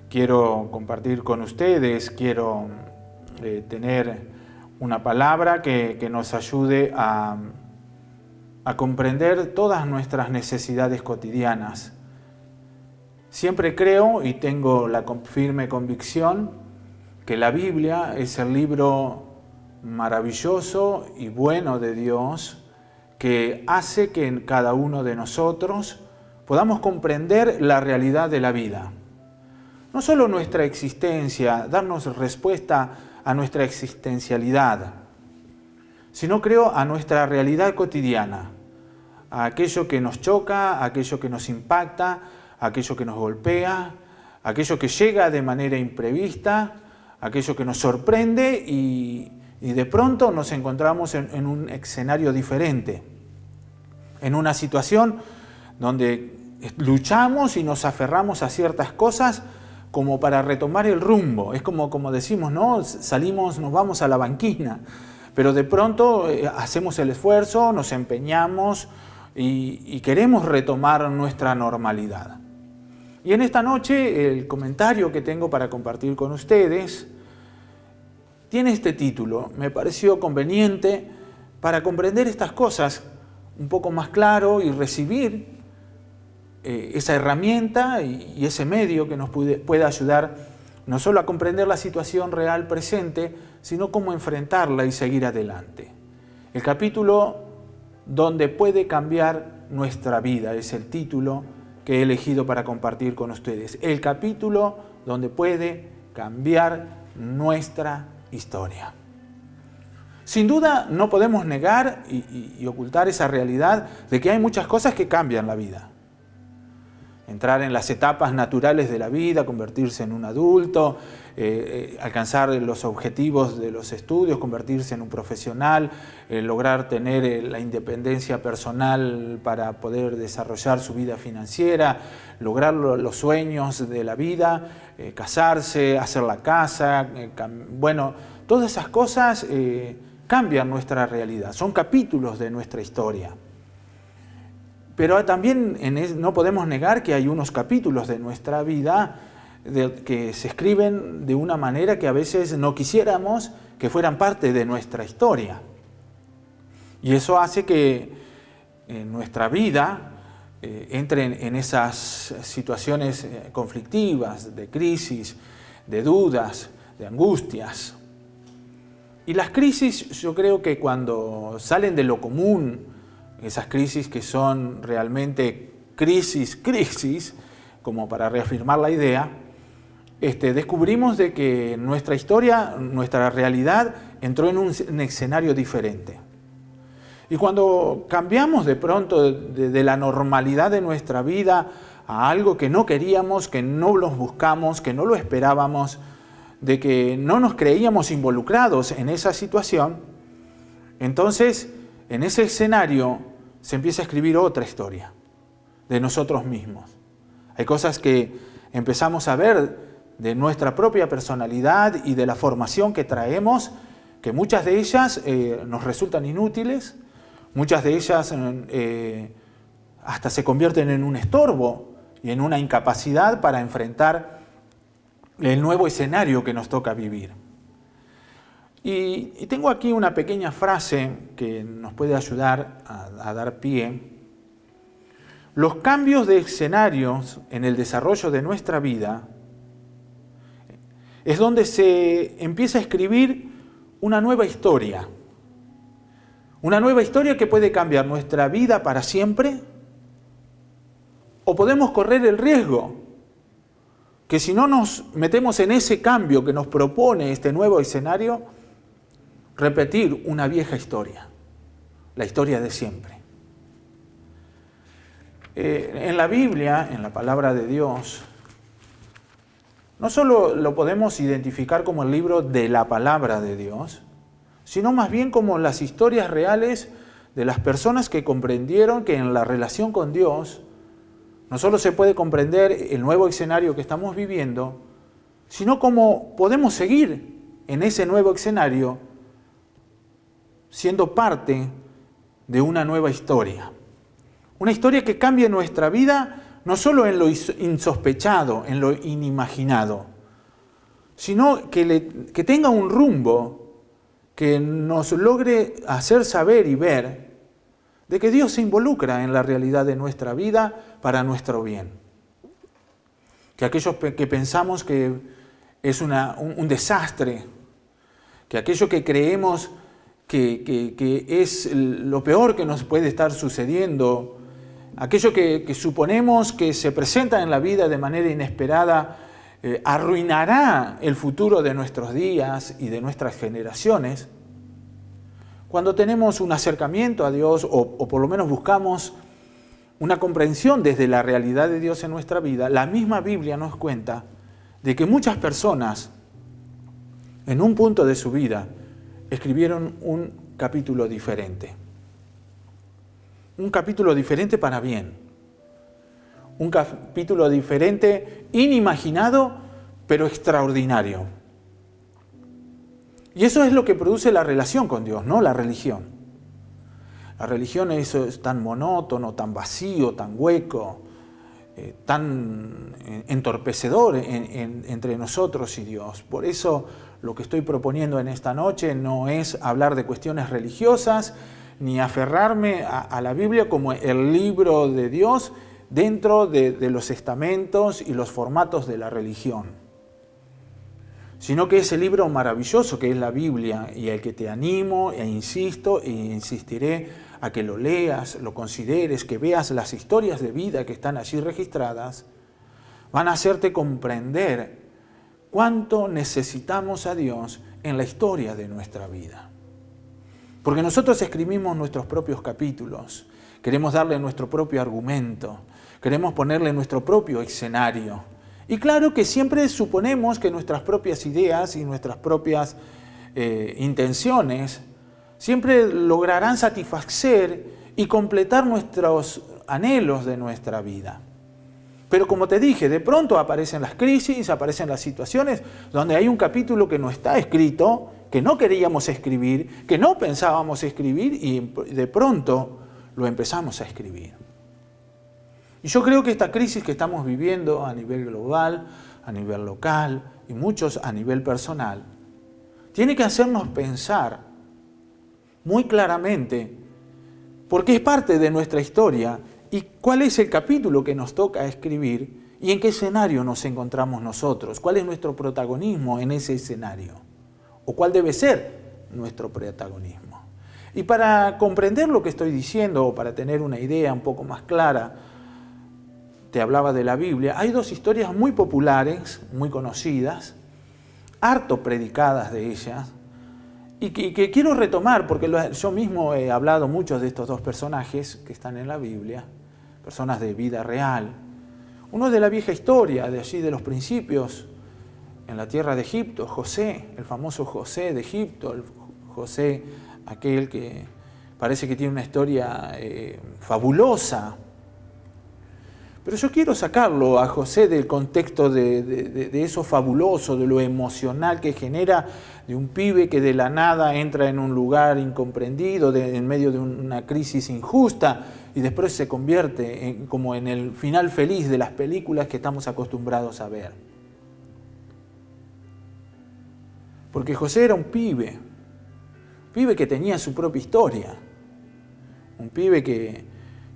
quiero compartir con ustedes, quiero tener una palabra que nos ayude a comprender todas nuestras necesidades cotidianas. Siempre creo y tengo la firme convicción que la Biblia es el libro maravilloso y bueno de Dios que hace que en cada uno de nosotros podamos comprender la realidad de la vida. No solo nuestra existencia, darnos respuesta a nuestra existencialidad, sino creo a nuestra realidad cotidiana, a aquello que nos choca, a aquello que nos impacta, a aquello que nos golpea, a aquello que llega de manera imprevista, a aquello que nos sorprende y de pronto nos encontramos en un escenario diferente, en una situación donde luchamos y nos aferramos a ciertas cosas como para retomar el rumbo. Es como decimos, ¿no? Salimos, nos vamos a la banquina, pero de pronto hacemos el esfuerzo, nos empeñamos y queremos retomar nuestra normalidad. Y en esta noche el comentario que tengo para compartir con ustedes tiene este título. Me pareció conveniente para comprender estas cosas un poco más claro y recibir esa herramienta y ese medio que nos puede ayudar no solo a comprender la situación real presente, sino cómo enfrentarla y seguir adelante. El capítulo donde puede cambiar nuestra vida es el título que he elegido para compartir con ustedes. El capítulo donde puede cambiar nuestra historia. Sin duda no podemos negar y ocultar esa realidad de que hay muchas cosas que cambian la vida. Entrar en las etapas naturales de la vida, convertirse en un adulto, alcanzar los objetivos de los estudios, convertirse en un profesional, lograr tener la independencia personal para poder desarrollar su vida financiera, lograr los sueños de la vida, casarse, hacer la casa, bueno, todas esas cosas cambian nuestra realidad, son capítulos de nuestra historia. Pero también no podemos negar que hay unos capítulos de nuestra vida que se escriben de una manera que a veces no quisiéramos que fueran parte de nuestra historia. Y eso hace que nuestra vida entre en esas situaciones conflictivas, de crisis, de dudas, de angustias. Y las crisis, yo creo que cuando salen de lo común, esas crisis que son realmente crisis, como para reafirmar la idea, descubrimos de que nuestra historia, nuestra realidad, entró en un escenario diferente. Y cuando cambiamos de pronto de la normalidad de nuestra vida a algo que no queríamos, que no lo buscamos, que no lo esperábamos, de que no nos creíamos involucrados en esa situación, entonces en ese escenario se empieza a escribir otra historia de nosotros mismos. Hay cosas que empezamos a ver de nuestra propia personalidad y de la formación que traemos, que muchas de ellas nos resultan inútiles, muchas de ellas hasta se convierten en un estorbo y en una incapacidad para enfrentar el nuevo escenario que nos toca vivir. Y tengo aquí una pequeña frase que nos puede ayudar a dar pie. Los cambios de escenarios en el desarrollo de nuestra vida es donde se empieza a escribir una nueva historia. Una nueva historia que puede cambiar nuestra vida para siempre, o podemos correr el riesgo que si no nos metemos en ese cambio que nos propone este nuevo escenario, repetir una vieja historia, la historia de siempre. En la Biblia, en la palabra de Dios, no solo lo podemos identificar como el libro de la palabra de Dios, sino más bien como las historias reales de las personas que comprendieron que en la relación con Dios no solo se puede comprender el nuevo escenario que estamos viviendo, sino cómo podemos seguir en ese nuevo escenario siendo parte de una nueva historia. Una historia que cambie nuestra vida no solo en lo insospechado, en lo inimaginado, sino que tenga un rumbo que nos logre hacer saber y ver de que Dios se involucra en la realidad de nuestra vida para nuestro bien. Que aquellos que pensamos que es un desastre, que aquello que creemos que es lo peor que nos puede estar sucediendo, aquello que suponemos que se presenta en la vida de manera inesperada, arruinará el futuro de nuestros días y de nuestras generaciones. Cuando tenemos un acercamiento a Dios o por lo menos buscamos una comprensión desde la realidad de Dios en nuestra vida, la misma Biblia nos cuenta de que muchas personas en un punto de su vida escribieron un capítulo diferente. Un capítulo diferente para bien. Un capítulo diferente, inimaginado, pero extraordinario. Y eso es lo que produce la relación con Dios, no la religión. La religión es tan monótono, tan vacío, tan hueco, tan entorpecedor entre nosotros y Dios. Por eso lo que estoy proponiendo en esta noche no es hablar de cuestiones religiosas, ni aferrarme a la Biblia como el libro de Dios dentro de los estamentos y los formatos de la religión, sino que ese libro maravilloso que es la Biblia y al que te animo e insisto e insistiré a que lo leas, lo consideres, que veas las historias de vida que están allí registradas, van a hacerte comprender cuánto necesitamos a Dios en la historia de nuestra vida. Porque nosotros escribimos nuestros propios capítulos, queremos darle nuestro propio argumento, queremos ponerle nuestro propio escenario. Y claro que siempre suponemos que nuestras propias ideas y nuestras propias intenciones siempre lograrán satisfacer y completar nuestros anhelos de nuestra vida. Pero como te dije, de pronto aparecen las crisis, aparecen las situaciones donde hay un capítulo que no está escrito, que no queríamos escribir, que no pensábamos escribir y de pronto lo empezamos a escribir. Y yo creo que esta crisis que estamos viviendo a nivel global, a nivel local y muchos a nivel personal, tiene que hacernos pensar muy claramente porque es parte de nuestra historia y cuál es el capítulo que nos toca escribir y en qué escenario nos encontramos nosotros, cuál es nuestro protagonismo en ese escenario o cuál debe ser nuestro protagonismo. Y para comprender lo que estoy diciendo o para tener una idea un poco más clara, te hablaba de la Biblia, hay dos historias muy populares, muy conocidas, harto predicadas de ellas, y que quiero retomar porque yo mismo he hablado mucho de estos dos personajes que están en la Biblia, personas de vida real. Uno de la vieja historia, de allí de los principios, en la tierra de Egipto, José, el famoso José de Egipto, el José aquel que parece que tiene una historia fabulosa. Pero yo quiero sacarlo a José del contexto de eso fabuloso, de lo emocional que genera de un pibe que de la nada entra en un lugar incomprendido, en medio de una crisis injusta y después se convierte como en el final feliz de las películas que estamos acostumbrados a ver. Porque José era un pibe que tenía su propia historia, un pibe que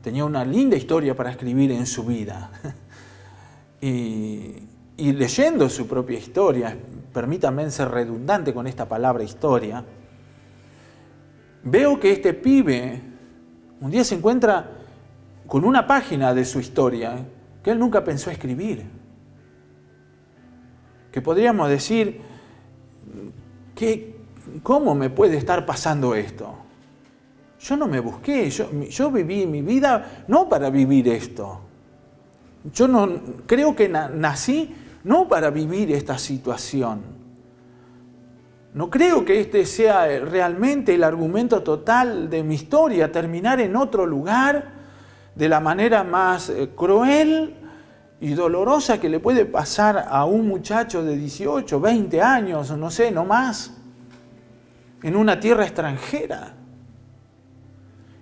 tenía una linda historia para escribir en su vida. Y leyendo su propia historia, permítanme ser redundante con esta palabra historia, veo que este pibe un día se encuentra con una página de su historia que él nunca pensó escribir. Que podríamos decir, ¿cómo me puede estar pasando esto? Yo no me busqué, yo viví mi vida no para vivir esto. Yo no creo que nací no para vivir esta situación. No creo que este sea realmente el argumento total de mi historia, terminar en otro lugar de la manera más cruel y dolorosa que le puede pasar a un muchacho de 18, 20 años, no sé, no más, en una tierra extranjera.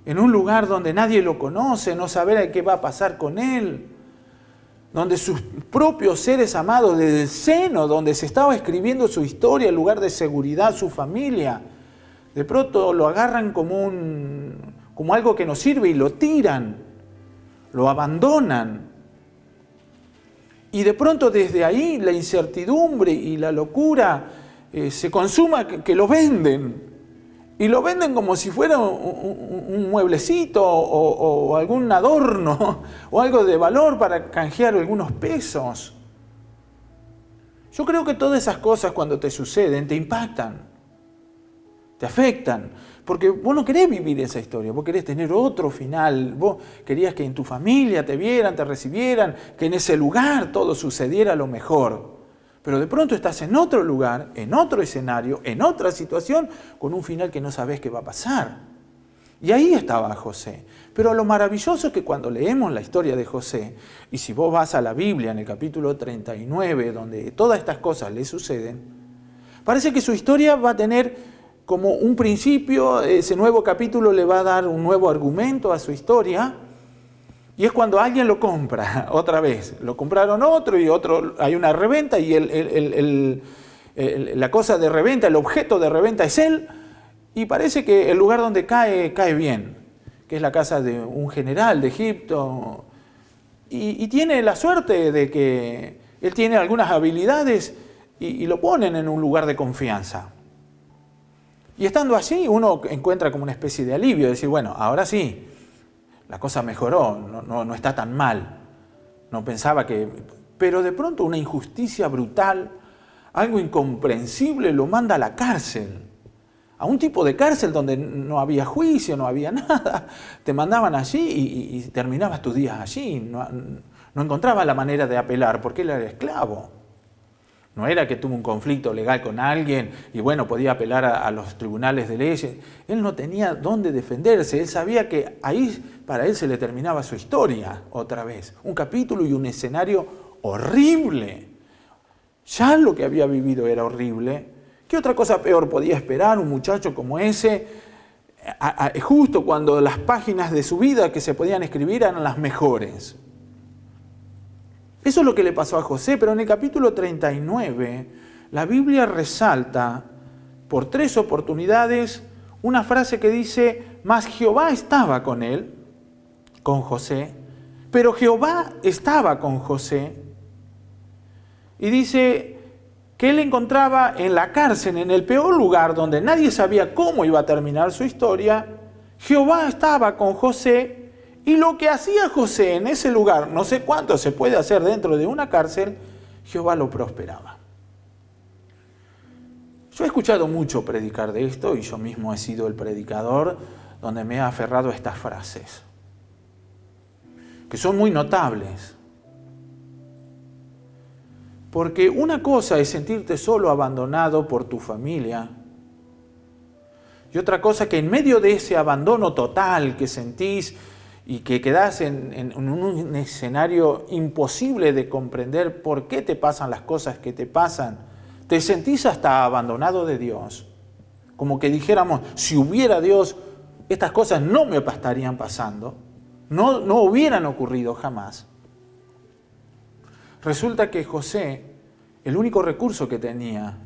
En un lugar donde nadie lo conoce, no saber qué va a pasar con él, donde sus propios seres amados, desde el seno, donde se estaba escribiendo su historia, el lugar de seguridad, su familia, de pronto lo agarran como algo que no sirve y lo tiran, lo abandonan. Y de pronto desde ahí la incertidumbre y la locura se consuma que lo venden. Y lo venden como si fuera un mueblecito o algún adorno o algo de valor para canjear algunos pesos. Yo creo que todas esas cosas cuando te suceden te impactan, te afectan, porque vos no querés vivir esa historia, vos querés tener otro final, vos querías que en tu familia te vieran, te recibieran, que en ese lugar todo sucediera lo mejor. Pero de pronto estás en otro lugar, en otro escenario, en otra situación, con un final que no sabés qué va a pasar. Y ahí estaba José. Pero lo maravilloso es que cuando leemos la historia de José, y si vos vas a la Biblia en el capítulo 39, donde todas estas cosas le suceden, parece que su historia va a tener como un principio, ese nuevo capítulo le va a dar un nuevo argumento a su historia, y es cuando alguien lo compra otra vez. Lo compraron otro y otro, hay una reventa y la cosa de reventa, el objeto de reventa es él. Y parece que el lugar donde cae bien, que es la casa de un general de Egipto. Y tiene la suerte de que él tiene algunas habilidades y lo ponen en un lugar de confianza. Y estando allí uno encuentra como una especie de alivio, de decir, bueno, ahora sí. La cosa mejoró, no está tan mal. No pensaba que... Pero de pronto una injusticia brutal, algo incomprensible, lo manda a la cárcel. A un tipo de cárcel donde no había juicio, no había nada. Te mandaban allí y terminabas tus días allí. No encontraba la manera de apelar porque él era esclavo. No era que tuvo un conflicto legal con alguien y bueno, podía apelar a los tribunales de leyes. Él no tenía dónde defenderse. Él sabía que ahí para él se le terminaba su historia otra vez. Un capítulo y un escenario horrible. Ya lo que había vivido era horrible. ¿Qué otra cosa peor podía esperar un muchacho como ese? Justo cuando las páginas de su vida que se podían escribir eran las mejores. Eso es lo que le pasó a José, pero en el capítulo 39 la Biblia resalta por 3 oportunidades una frase que dice, mas Jehová estaba con él, con José, pero Jehová estaba con José. Y dice que él encontraba en la cárcel, en el peor lugar donde nadie sabía cómo iba a terminar su historia, Jehová estaba con José. Y lo que hacía José en ese lugar, no sé cuánto se puede hacer dentro de una cárcel, Jehová lo prosperaba. Yo he escuchado mucho predicar de esto y yo mismo he sido el predicador donde me he aferrado a estas frases, que son muy notables. Porque una cosa es sentirte solo, abandonado por tu familia, y otra cosa que en medio de ese abandono total que sentís, y que quedás en un escenario imposible de comprender por qué te pasan las cosas que te pasan. Te sentís hasta abandonado de Dios. Como que dijéramos, si hubiera Dios, estas cosas no me estarían pasando. No hubieran ocurrido jamás. Resulta que José, el único recurso que tenía,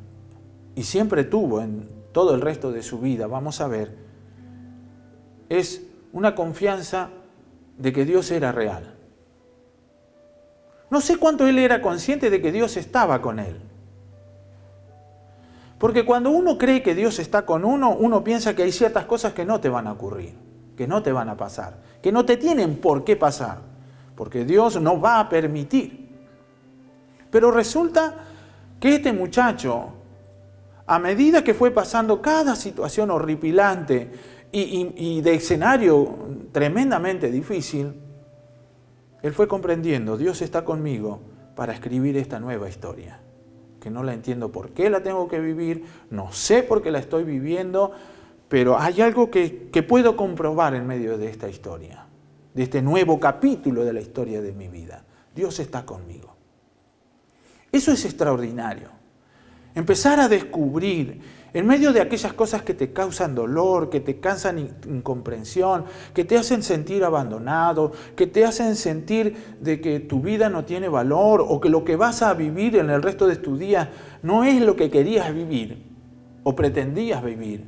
y siempre tuvo en todo el resto de su vida, vamos a ver, es una confianza de que Dios era real. No sé cuánto él era consciente de que Dios estaba con él. Porque cuando uno cree que Dios está con uno piensa que hay ciertas cosas que no te van a ocurrir, que no te van a pasar, que no te tienen por qué pasar, porque Dios no va a permitir. Pero resulta que este muchacho, a medida que fue pasando cada situación horripilante, y de escenario tremendamente difícil, él fue comprendiendo, Dios está conmigo para escribir esta nueva historia, que no la entiendo por qué la tengo que vivir, no sé por qué la estoy viviendo, pero hay algo que puedo comprobar en medio de esta historia, de este nuevo capítulo de la historia de mi vida. Dios está conmigo. Eso es extraordinario. Empezar a descubrir, en medio de aquellas cosas que te causan dolor, que te causan incomprensión, que te hacen sentir abandonado, que te hacen sentir de que tu vida no tiene valor o que lo que vas a vivir en el resto de tus días no es lo que querías vivir o pretendías vivir.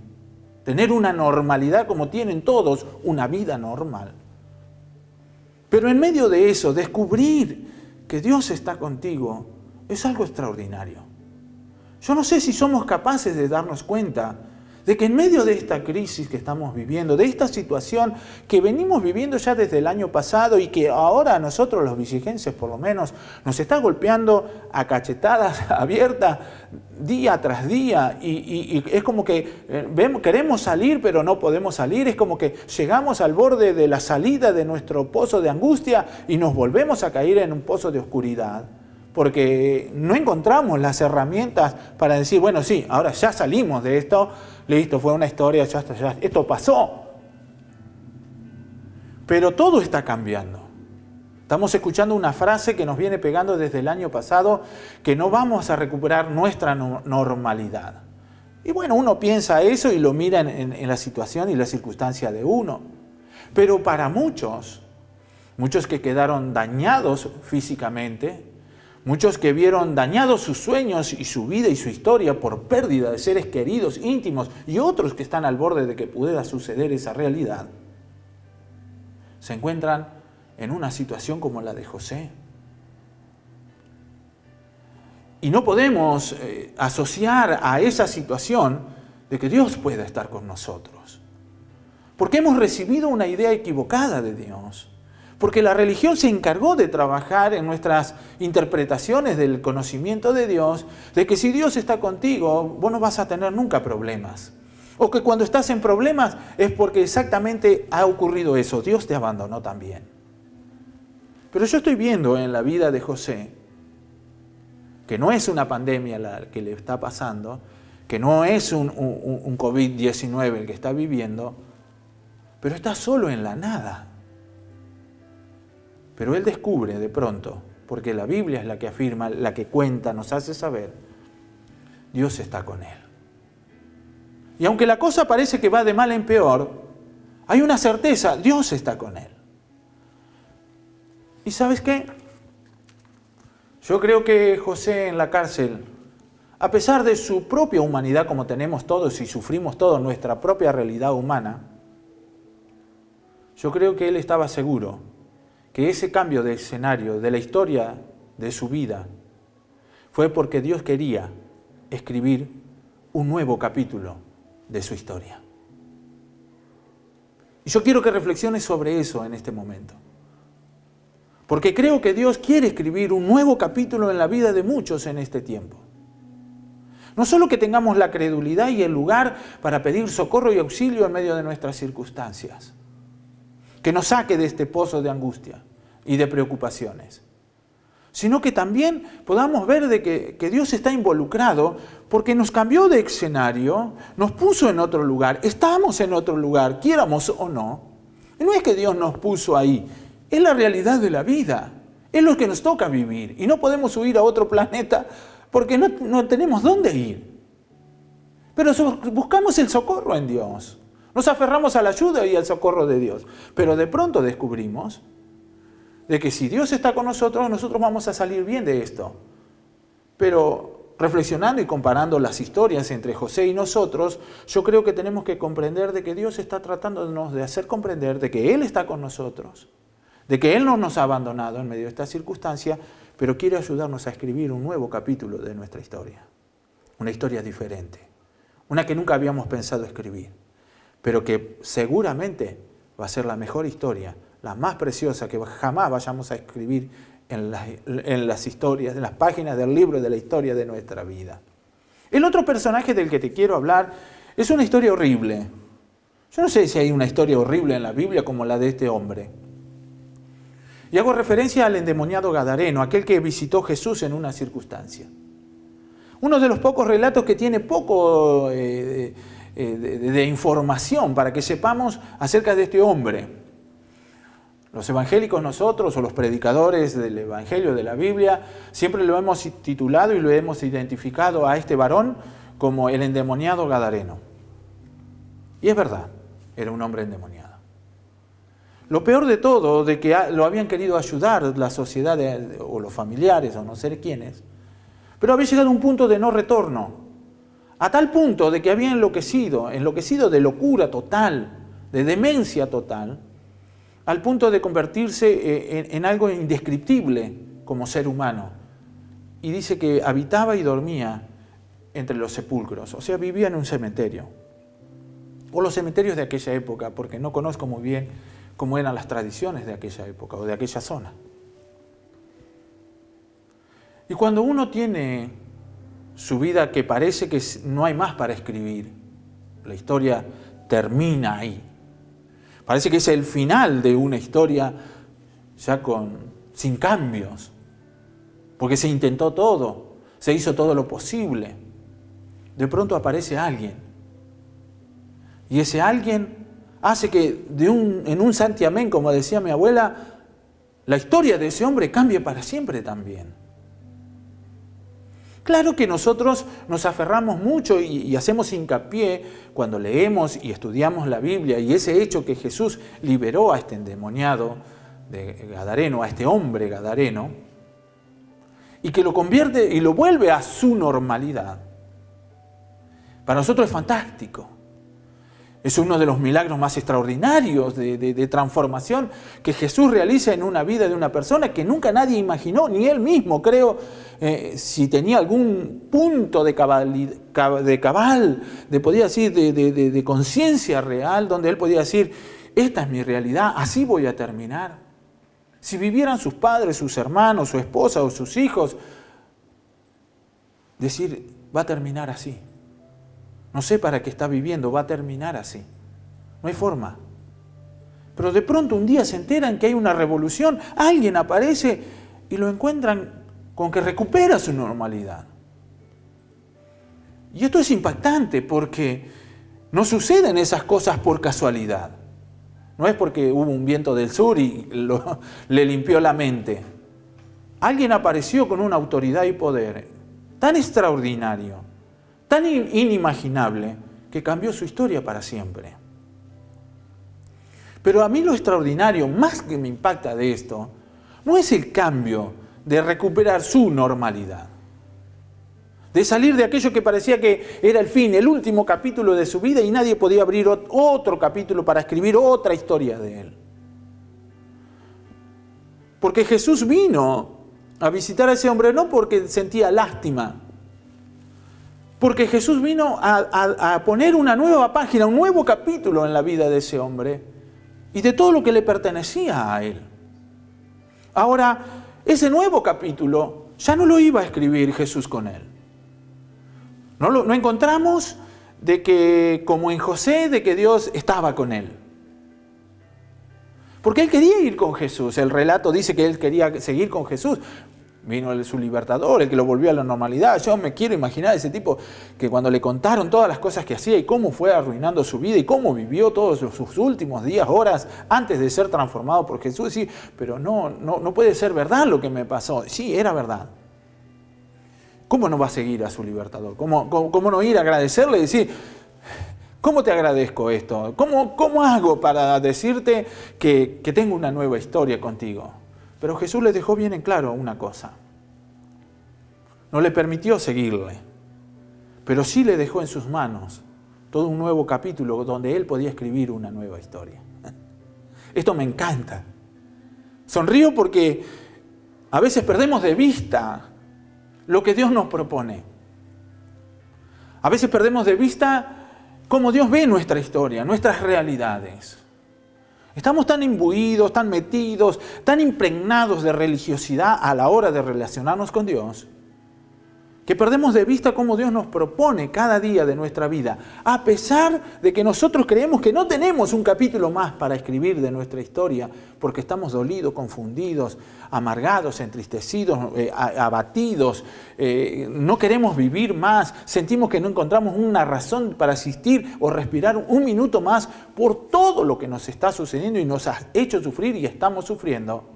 Tener una normalidad como tienen todos, una vida normal. Pero en medio de eso, descubrir que Dios está contigo es algo extraordinario. Yo no sé si somos capaces de darnos cuenta de que en medio de esta crisis que estamos viviendo, de esta situación que venimos viviendo ya desde el año pasado y que ahora a nosotros los vigigenses por lo menos nos está golpeando a cachetadas abiertas día tras día y es como que queremos salir pero no podemos salir, es como que llegamos al borde de la salida de nuestro pozo de angustia y nos volvemos a caer en un pozo de oscuridad. Porque no encontramos las herramientas para decir, bueno, sí, ahora ya salimos de esto, listo, fue una historia, ya esto pasó. Pero todo está cambiando. Estamos escuchando una frase que nos viene pegando desde el año pasado, que no vamos a recuperar nuestra normalidad. Y bueno, uno piensa eso y lo mira en la situación y la circunstancia de uno. Pero para muchos que quedaron dañados físicamente, muchos que vieron dañados sus sueños y su vida y su historia por pérdida de seres queridos, íntimos, y otros que están al borde de que pudiera suceder esa realidad, se encuentran en una situación como la de José. Y no podemos asociar a esa situación de que Dios pueda estar con nosotros. Porque hemos recibido una idea equivocada de Dios. Porque la religión se encargó de trabajar en nuestras interpretaciones del conocimiento de Dios, de que si Dios está contigo, vos no vas a tener nunca problemas. O que cuando estás en problemas es porque exactamente ha ocurrido eso, Dios te abandonó también. Pero yo estoy viendo en la vida de José, que no es una pandemia la que le está pasando, que no es un COVID-19 el que está viviendo, pero está solo en la nada. Pero él descubre de pronto, porque la Biblia es la que afirma, la que cuenta, nos hace saber, Dios está con él. Y aunque la cosa parece que va de mal en peor, hay una certeza, Dios está con él. ¿Y sabes qué? Yo creo que José en la cárcel, a pesar de su propia humanidad como tenemos todos y sufrimos todos nuestra propia realidad humana, yo creo que él estaba seguro que ese cambio de escenario, de la historia de su vida, fue porque Dios quería escribir un nuevo capítulo de su historia. Y yo quiero que reflexiones sobre eso en este momento. Porque creo que Dios quiere escribir un nuevo capítulo en la vida de muchos en este tiempo. No solo que tengamos la credulidad y el lugar para pedir socorro y auxilio en medio de nuestras circunstancias, que nos saque de este pozo de angustia y de preocupaciones, sino que también podamos ver de que Dios está involucrado porque nos cambió de escenario, nos puso en otro lugar, estamos en otro lugar, quiéramos o no. Y no es que Dios nos puso ahí, es la realidad de la vida, es lo que nos toca vivir y no podemos huir a otro planeta porque no tenemos dónde ir. Pero buscamos el socorro en Dios. Nos aferramos a la ayuda y al socorro de Dios. Pero de pronto descubrimos de que si Dios está con nosotros, nosotros vamos a salir bien de esto. Pero reflexionando y comparando las historias entre José y nosotros, yo creo que tenemos que comprender de que Dios está tratándonos de hacer comprender de que Él está con nosotros, de que Él no nos ha abandonado en medio de esta circunstancia, pero quiere ayudarnos a escribir un nuevo capítulo de nuestra historia. Una historia diferente, una que nunca habíamos pensado escribir, pero que seguramente va a ser la mejor historia, la más preciosa que jamás vayamos a escribir en las historias, en las páginas del libro de la historia de nuestra vida. El otro personaje del que te quiero hablar es una historia horrible. Yo no sé si hay una historia horrible en la Biblia como la de este hombre. Y hago referencia al endemoniado gadareno, aquel que visitó a Jesús en una circunstancia. Uno de los pocos relatos que tiene poco de información para que sepamos acerca de este hombre. Los evangélicos nosotros, o los predicadores del Evangelio, de la Biblia, siempre lo hemos titulado y lo hemos identificado a este varón como el endemoniado gadareno. Y es verdad, era un hombre endemoniado. Lo peor de todo, de que lo habían querido ayudar la sociedad o los familiares o no sé quiénes, pero había llegado a un punto de no retorno, a tal punto de que había enloquecido de locura total, de demencia total, al punto de convertirse en algo indescriptible como ser humano. Y dice que habitaba y dormía entre los sepulcros, o sea, vivía en un cementerio, o los cementerios de aquella época, porque no conozco muy bien cómo eran las tradiciones de aquella época o de aquella zona. Y cuando uno tiene su vida que parece que no hay más para escribir, la historia termina ahí. Parece que es el final de una historia ya sin cambios, porque se intentó todo, se hizo todo lo posible. De pronto aparece alguien, y ese alguien hace que en un santiamén, como decía mi abuela, la historia de ese hombre cambie para siempre también. Claro que nosotros nos aferramos mucho y hacemos hincapié cuando leemos y estudiamos la Biblia y ese hecho que Jesús liberó a este endemoniado de gadareno, a este hombre gadareno, y que lo convierte y lo vuelve a su normalidad. Para nosotros es fantástico. Es uno de los milagros más extraordinarios de transformación que Jesús realiza en una vida de una persona que nunca nadie imaginó, ni él mismo, creo, si tenía algún punto de conciencia real, donde él podía decir, esta es mi realidad, así voy a terminar. Si vivieran sus padres, sus hermanos, su esposa o sus hijos, decir, va a terminar así. No sé para qué está viviendo, va a terminar así. No hay forma. Pero de pronto un día se enteran que hay una revolución, alguien aparece y lo encuentran con que recupera su normalidad. Y esto es impactante porque no suceden esas cosas por casualidad. No es porque hubo un viento del sur y le limpió la mente. Alguien apareció con una autoridad y poder tan extraordinario, tan inimaginable, que cambió su historia para siempre. Pero a mí lo extraordinario, más que me impacta de esto, no es el cambio de recuperar su normalidad, de salir de aquello que parecía que era el fin, el último capítulo de su vida y nadie podía abrir otro capítulo para escribir otra historia de él. Porque Jesús vino a visitar a ese hombre no porque sentía lástima, porque Jesús vino a poner una nueva página, un nuevo capítulo en la vida de ese hombre y de todo lo que le pertenecía a él. Ahora, ese nuevo capítulo ya no lo iba a escribir Jesús con él. No encontramos de que, como en José, de que Dios estaba con él. Porque él quería ir con Jesús. El relato dice que él quería seguir con Jesús. Vino su libertador, el que lo volvió a la normalidad. Yo me quiero imaginar ese tipo que cuando le contaron todas las cosas que hacía y cómo fue arruinando su vida y cómo vivió todos sus últimos días, horas, antes de ser transformado por Jesús. Sí, pero no puede ser verdad lo que me pasó. Sí, era verdad. ¿Cómo no va a seguir a su libertador? ¿Cómo no ir a agradecerle y decir, ¿cómo te agradezco esto? ¿Cómo hago para decirte que tengo una nueva historia contigo? Pero Jesús les dejó bien en claro una cosa. No le permitió seguirle, pero sí le dejó en sus manos todo un nuevo capítulo donde él podía escribir una nueva historia. Esto me encanta. Sonrío porque a veces perdemos de vista lo que Dios nos propone. A veces perdemos de vista cómo Dios ve nuestra historia, nuestras realidades. Estamos tan imbuidos, tan metidos, tan impregnados de religiosidad a la hora de relacionarnos con Dios, Que perdemos de vista cómo Dios nos propone cada día de nuestra vida, a pesar de que nosotros creemos que no tenemos un capítulo más para escribir de nuestra historia, porque estamos dolidos, confundidos, amargados, entristecidos, abatidos, no queremos vivir más, sentimos que no encontramos una razón para asistir o respirar un minuto más por todo lo que nos está sucediendo y nos ha hecho sufrir y estamos sufriendo.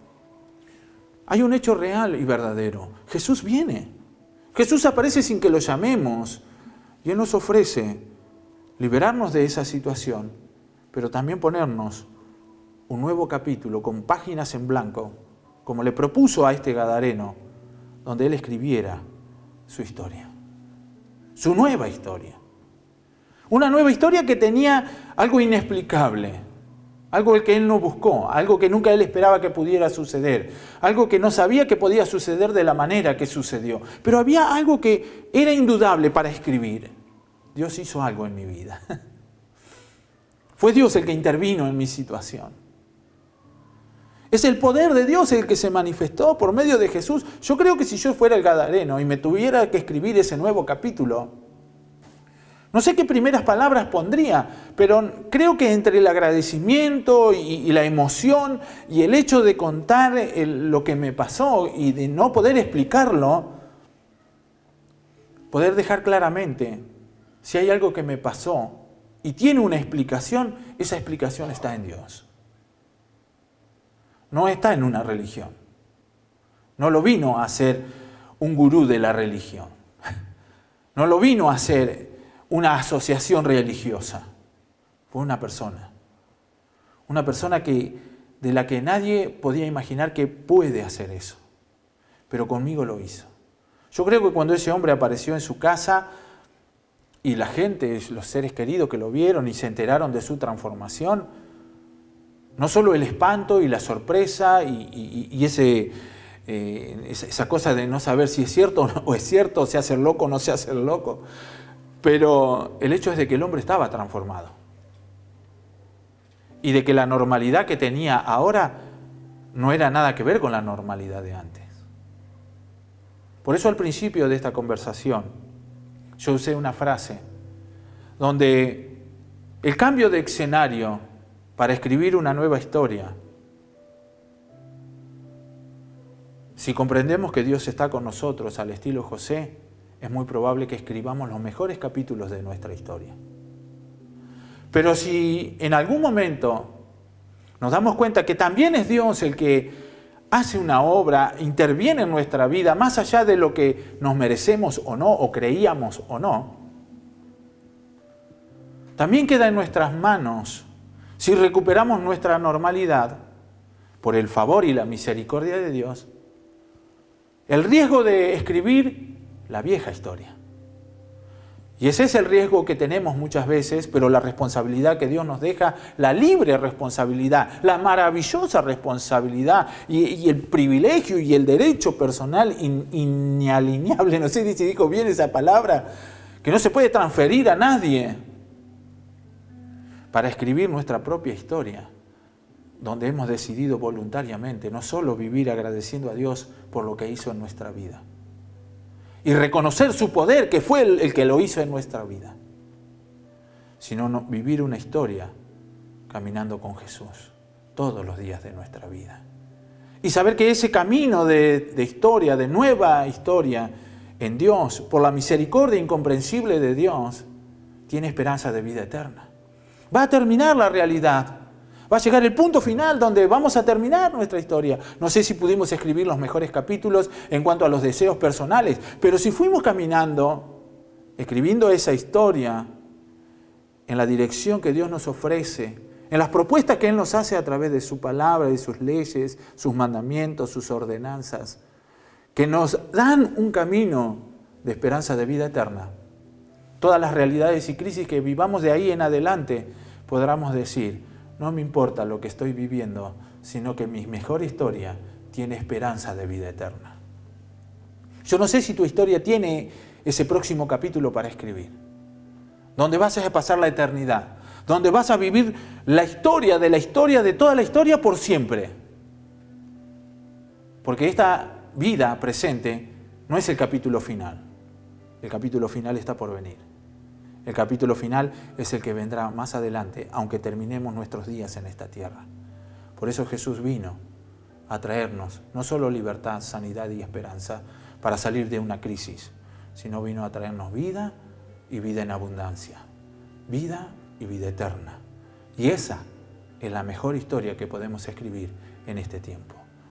Hay un hecho real y verdadero. Jesús viene. Jesús aparece sin que lo llamemos y Él nos ofrece liberarnos de esa situación, pero también ponernos un nuevo capítulo con páginas en blanco, como le propuso a este gadareno, donde Él escribiera su historia, su nueva historia. Una nueva historia que tenía algo inexplicable, algo que Él no buscó, algo que nunca Él esperaba que pudiera suceder, algo que no sabía que podía suceder de la manera que sucedió. Pero había algo que era indudable para escribir. Dios hizo algo en mi vida. Fue Dios el que intervino en mi situación. Es el poder de Dios el que se manifestó por medio de Jesús. Yo creo que si yo fuera el gadareno y me tuviera que escribir ese nuevo capítulo, no sé qué primeras palabras pondría, pero creo que entre el agradecimiento y la emoción y el hecho de contar lo que me pasó y de no poder explicarlo, poder dejar claramente, si hay algo que me pasó y tiene una explicación, esa explicación está en Dios. No está en una religión. No lo vino a ser un gurú de la religión. No lo vino a ser una asociación religiosa. Fue una persona de la que nadie podía imaginar que puede hacer eso, pero conmigo lo hizo. Yo creo que cuando ese hombre apareció en su casa y la gente, los seres queridos que lo vieron y se enteraron de su transformación, no solo el espanto y la sorpresa y esa cosa de no saber si es cierto o no es cierto, se hace loco o no se hace loco, pero el hecho es de que el hombre estaba transformado. Y de que la normalidad que tenía ahora no era nada que ver con la normalidad de antes. Por eso al principio de esta conversación yo usé una frase donde el cambio de escenario para escribir una nueva historia, si comprendemos que Dios está con nosotros al estilo José, es muy probable que escribamos los mejores capítulos de nuestra historia. Pero si en algún momento nos damos cuenta que también es Dios el que hace una obra, interviene en nuestra vida, más allá de lo que nos merecemos o no, o creíamos o no, también queda en nuestras manos, si recuperamos nuestra normalidad, por el favor y la misericordia de Dios, el riesgo de escribir la vieja historia. Y ese es el riesgo que tenemos muchas veces, pero la responsabilidad que Dios nos deja, la libre responsabilidad, la maravillosa responsabilidad y el privilegio y el derecho personal inalienable, no sé si dijo bien esa palabra, que no se puede transferir a nadie, para escribir nuestra propia historia, donde hemos decidido voluntariamente no solo vivir agradeciendo a Dios por lo que hizo en nuestra vida, y reconocer su poder, que fue el que lo hizo en nuestra vida, sino vivir una historia caminando con Jesús todos los días de nuestra vida. Y saber que ese camino de historia, de nueva historia en Dios, por la misericordia incomprensible de Dios, tiene esperanza de vida eterna. Va a terminar la realidad. Va a llegar el punto final donde vamos a terminar nuestra historia. No sé si pudimos escribir los mejores capítulos en cuanto a los deseos personales, pero si fuimos caminando, escribiendo esa historia en la dirección que Dios nos ofrece, en las propuestas que Él nos hace a través de su palabra, de sus leyes, sus mandamientos, sus ordenanzas, que nos dan un camino de esperanza de vida eterna. Todas las realidades y crisis que vivamos de ahí en adelante, podremos decir: no me importa lo que estoy viviendo, sino que mi mejor historia tiene esperanza de vida eterna. Yo no sé si tu historia tiene ese próximo capítulo para escribir, donde vas a pasar la eternidad, donde vas a vivir la historia de toda la historia por siempre. Porque esta vida presente no es el capítulo final, El capítulo final está por venir. El capítulo final es el que vendrá más adelante, aunque terminemos nuestros días en esta tierra. Por eso Jesús vino a traernos no solo libertad, sanidad y esperanza para salir de una crisis, sino vino a traernos vida y vida en abundancia. Vida y vida eterna. Y esa es la mejor historia que podemos escribir en este tiempo.